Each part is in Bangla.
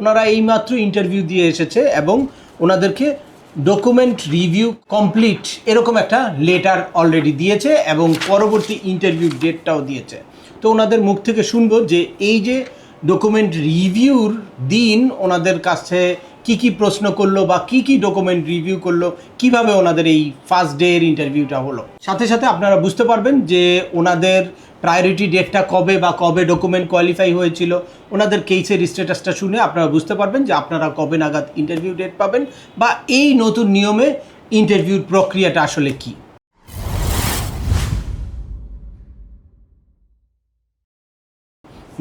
ওনারা এইমাত্র ইন্টারভিউ দিয়ে এসেছে এবং ওনাদেরকে ডকুমেন্ট রিভিউ কমপ্লিট এরকম একটা লেটার অলরেডি দিয়েছে এবং পরবর্তী ইন্টারভিউ ডেটটাও দিয়েছে। তো ওনাদের মুখ থেকে শুনবো যে এই যে ডকুমেন্ট রিভিউর দিন ওনাদের কাছে কি কি প্রশ্ন করলো বা কি কি ডকুমেন্ট রিভিউ করলো, কিভাবে ওনাদের এই ফার্স্ট ডে এর ইন্টারভিউটা হলো। সাথে সাথে আপনারা বুঝতে পারবেন যে ওনাদের প্রায়োরিটি ডেটটা কবে বা কবে ডকুমেন্ট কোয়ালিফাই হয়েছিল, ওনাদের কেসের স্ট্যাটাসটা শুনে আপনারা বুঝতে পারবেন যে আপনারা কবে নাগাদ ইন্টারভিউ ডেট পাবেন বা এই নতুন নিয়মে ইন্টারভিউর প্রক্রিয়াটা আসলে কি।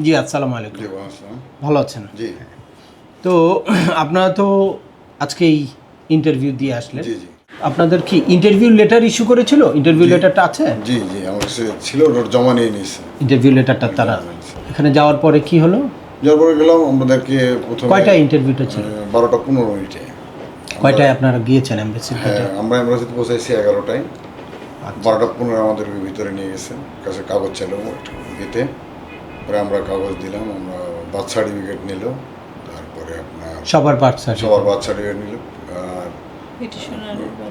জি আসসালামু আলাইকুম। ভালো আছেন? জি। তো আপনারা তো আজকে এই ইন্টারভিউ দিয়ে আসলেন। জি জি আপনাদের কি ইন্টারভিউ লেটার ইস্যু করেছিল? ইন্টারভিউ লেটারটা আছে? জি জি আমার কাছে ছিল, ওটা জমা নিয়ে নিয়েছে। ইন্টারভিউ লেটারটা তারা এখানে যাওয়ার পরে কি হলো? যাওয়ার পরে গেলাম, আমাদেরকে প্রথমে কয়টা ইন্টারভিউটা ছিল? 12:15 কয়টায় আপনারা গিয়েছেন এমবেসিতে? হ্যাঁ, আমরা এমবেসিতে পৌঁছাইছি 11টায়। 12:15 আমাদের ভিতরে নিয়ে গেছে, কাছে কাগজ চাইলো ইয়েতে। পরে আমরা কাগজ দিলাম, আমরা বার্থ সার্টিফিকেট নিল, তারপরে আপনার সবার বার্থ সার্টিফিকেট নিল, আর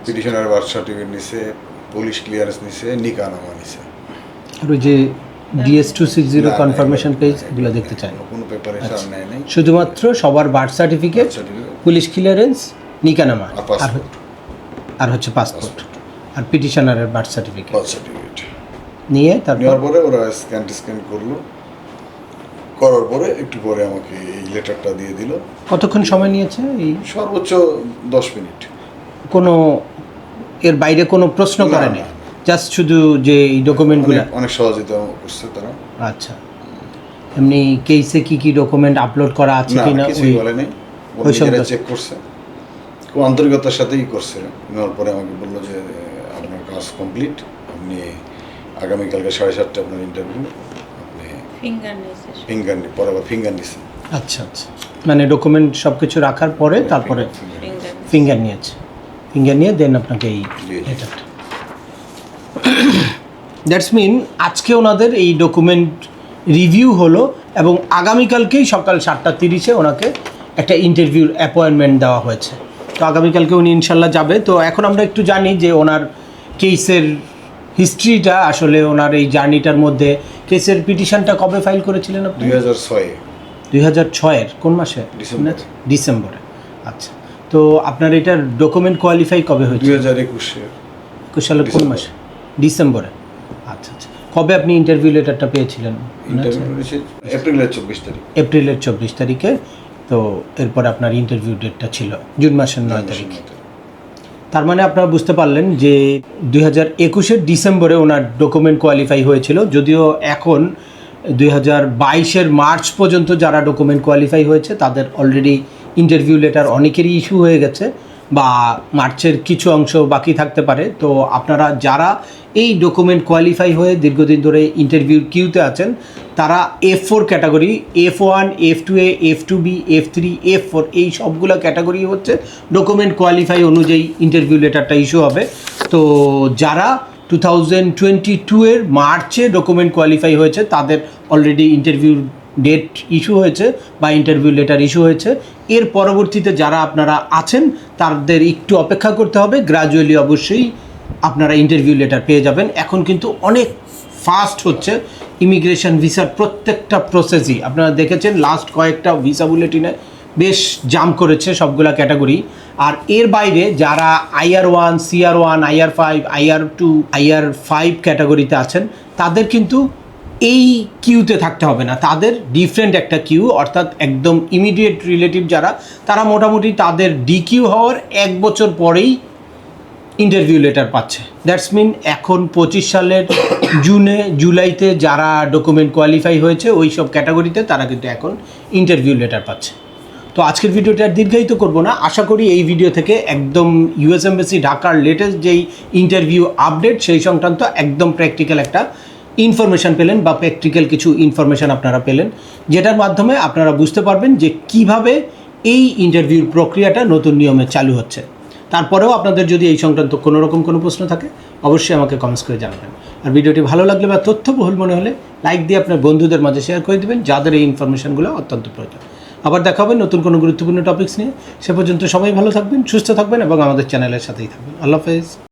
পিটিশনার বার্থ সার্টিফিকেট নিছে, পুলিশ ক্লিয়ারেন্স নিছে, নিকানামা নিছে। আর ওই যে DS-260 কনফার্মেশন পেজ এগুলো দেখতে চাই। কোনো পেপারে সার নেয় নাই, শুধুমাত্র সবার বার্থ সার্টিফিকেট, পুলিশ ক্লিয়ারেন্স, নিকানামা আর হচ্ছে পাসপোর্ট আর পিটিশনারের বার্থ সার্টিফিকেট নিয়ে নেওয়ার পরে ওরা স্ক্যান করলো, করার পরে একটু পরে আমাকে এই লেটারটা দিয়ে দিল। কতক্ষণ সময় নিয়েছে? এই সর্বোচ্চ 10 মিনিট। কোনো এর বাইরে কোনো প্রশ্ন করেনি, জাস্ট শুধু যে এই ডকুমেন্টগুলো অনেক সহযোগিতা করছে তারা। আচ্ছা, এমনি কেসে কি কি ডকুমেন্ট আপলোড করা আছে কিনা কিছুই বলেনি, ওরা চেক করছে, খুব আন্তরিকতার সাথেই করছে। নেওয়ার পরে আমাকে বললো যে আপনার কাজ কমপ্লিট, আপনি আগামীকালকে 7:30 আপনার ইন্টারভিউ, আপনি ফিঙ্গার নিছে। আচ্ছা আচ্ছা, মানে ডকুমেন্ট সব কিছু রাখার পরে তারপরে ফিঙ্গার নিয়েছে, ফিঙ্গার নিয়ে দেন আপনাকে এই লেটারটা। দ্যাটস মিন আজকে ওনাদের এই ডকুমেন্ট রিভিউ হলো এবং আগামীকালকেই সকাল 7:30 ওনাকে একটা ইন্টারভিউর অ্যাপয়েন্টমেন্ট দেওয়া হয়েছে। তো আগামীকালকে উনি ইনশাল্লাহ যাবে। তো এখন আমরা একটু জানি যে ওনার কেসের হিস্ট্রিটা, আসলে ওনার এই জার্নিটার মধ্যে কেসের পিটিশনটা কবে ফাইল করেছিলেন আপনি? 2006-এর কোন মাসে? ডিসেম্বরে। আচ্ছা, তো আপনার এটার ডকুমেন্ট কোয়ালিফাই কবে হয়েছে? 2021 সালের কোন মাসে? ডিসেম্বরে। আচ্ছা আচ্ছা, কবে আপনি ইন্টারভিউ লেটারটা পেয়েছিলেন? এপ্রিলের 24 তারিখে। তো এরপর আপনার ইন্টারভিউ ডেটটা ছিল জুন মাসের 9 তারিখে। তার মানে আপনারা বুঝতে পারলেন যে 2021-এর ডিসেম্বরে ওনার ডকুমেন্ট কোয়ালিফাই হয়েছিল, যদিও এখন 2022-এর মার্চ পর্যন্ত যারা ডকুমেন্ট কোয়ালিফাই হয়েছে তাদের অলরেডি ইন্টারভিউ লেটার অনেকেরই ইস্যু হয়ে গেছে বা মার্চের কিছু অংশ বাকি থাকতে পারে। তো আপনারা যারা এই ডকুমেন্ট কোয়ালিফাই হয়ে দীর্ঘদিন ধরে ইন্টারভিউর কিউতে আছেন তারা F4 category, F1, F2A, F2B, F3, F4 এই সবগুলো ক্যাটাগরি হচ্ছে ডকুমেন্ট কোয়ালিফাই অনুযায়ী ইন্টারভিউ লেটারটা ইস্যু হবে। তো যারা 2022-এর মার্চে ডকুমেন্ট কোয়ালিফাই হয়েছে তাদের অলরেডি ইন্টারভিউ ডেট ইস্যু হয়েছে বা ইন্টারভিউ লেটার ইস্যু হয়েছে। এর পরবর্তীতে যারা আপনারা আছেন তাদের একটু অপেক্ষা করতে হবে, গ্র্যাজুয়ালি অবশ্যই আপনারা ইন্টারভিউ লেটার পেয়ে যাবেন। এখন কিন্তু অনেক ফাস্ট হচ্ছে ইমিগ্রেশন ভিসার প্রত্যেকটা প্রসেসই। আপনারা দেখেছেন লাস্ট কয়েকটা ভিসা বুলেটিনে বেশ জাম করেছে সবগুলা ক্যাটাগরি। আর এর বাইরে যারা IR1, CR1, IR5, IR2, IR5 ক্যাটাগরিতে আছেন তাদের কিন্তু এই কিউতে থাকতে হবে না, তাদের ডিফারেন্ট একটা কিউ, অর্থাৎ একদম ইমিডিয়েট রিলেটিভ যারা, তারা মোটামুটি তাদের DQ হওয়ার 1 বছর পরেই ইন্টারভিউ লেটার পাচ্ছে। দ্যাটস মিন এখন 25 সালের জুলাইতে যারা ডকুমেন্ট কোয়ালিফাই হয়েছে ওই সব ক্যাটাগরিতে তারা কিন্তু এখন ইন্টারভিউ লেটার পাচ্ছে। তো আজকের ভিডিওটা আর দীর্ঘায়িত করব না, আশা করি এই ভিডিও থেকে একদম US এমবাসি ঢাকার লেটেস্ট যেই ইন্টারভিউ আপডেট সেই সংক্রান্ত একদম প্র্যাকটিক্যাল একটা ইনফরমেশান পেলেন বা প্র্যাকটিক্যাল কিছু ইনফরমেশান আপনারা পেলেন, যেটার মাধ্যমে আপনারা বুঝতে পারবেন যে কিভাবে এই ইন্টারভিউর প্রক্রিয়াটা নতুন নিয়মে চালু হচ্ছে। তারপরেও আপনাদের যদি এই সংক্রান্ত কোনো রকম কোনো প্রশ্ন থাকে অবশ্যই আমাকে কমেন্টস করে জানাবেন। আর ভিডিওটি ভালো লাগলে বা তথ্যবহুল মনে হলে লাইক দিয়ে আপনার বন্ধুদের মাঝে শেয়ার করে দেবেন যাদের এই ইনফরমেশনগুলো অত্যন্ত প্রয়োজন। আবার দেখা হবে নতুন কোনো গুরুত্বপূর্ণ টপিকস নিয়ে। সে পর্যন্ত সবাই ভালো থাকবেন, সুস্থ থাকবেন এবং আমাদের চ্যানেলের সাথেই থাকবেন। আল্লাহ হাফেজ।